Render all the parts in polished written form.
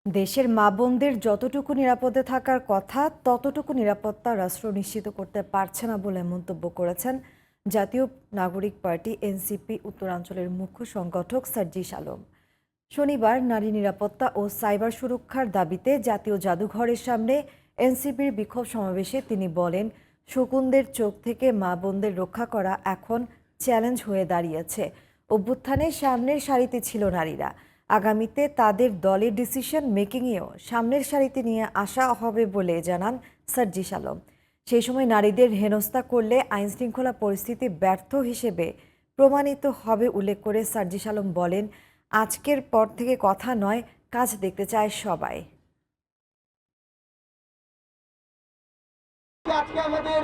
দেশের মা বোনদের যতটুকু নিরাপদে থাকার কথা ততটুকু নিরাপত্তা রাষ্ট্র নিশ্চিত করতে পারছে না বলে মন্তব্য করেছেন জাতীয় নাগরিক পার্টি এনসিপি উত্তরাঞ্চলের মুখ্য সংগঠক সার্জিস আলম। শনিবার নারী নিরাপত্তা ও সাইবার সুরক্ষার দাবিতে জাতীয় জাদুঘরের সামনে এনসিপির বিক্ষোভ সমাবেশে তিনি বলেন, শকুনদের চোখ থেকে মা বোনদের রক্ষা করা এখন চ্যালেঞ্জ হয়ে দাঁড়িয়েছে। অভ্যুত্থানের সামনের সারিতে ছিল নারীরা, আগামীতে তাদের দলের ডিসিশন মেকিংয়েও সামনের সারিতে নিয়ে আসা হবে বলে জানান সার্জিস আলম। সেই সময় নারীদের হেনস্থা করলে আইনশৃঙ্খলা পরিস্থিতি ব্যর্থ হিসেবে প্রমাণিত হবে উল্লেখ করে সার্জিস আলম বলেন, আজকের পর থেকে কথা নয়, কাজ দেখতে চায় সবাই। আজকে আমাদের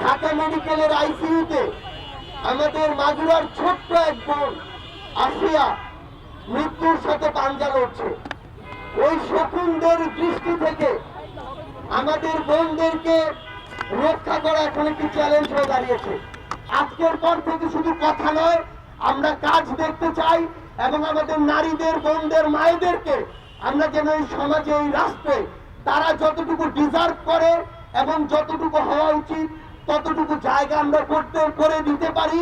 ঢাকা মেডিকেলের আইসিইউতে আমাদের মাগুরার ছোট্ট এক বোন আসিয়া মৃত্যুর সাথে পাঞ্জা লড়ছে। ওই শকুনদের দৃষ্টি থেকে আমাদের বোনদেরকে রক্ষা করা এখন একটি চ্যালেঞ্জ হয়ে দাঁড়িয়েছে। আজকের পর থেকে শুধু কথা নয়, আমরা কাজ দেখতে চাই এবং আমাদের নারীদের, বোনদের, মায়েদেরকে আমরা যেন এই সমাজে, এই রাষ্ট্রে তারা যতটুকু ডিজার্ভ করে এবং যতটুকু হওয়া উচিত ততটুকু জায়গা আমরা করে দিতে পারি।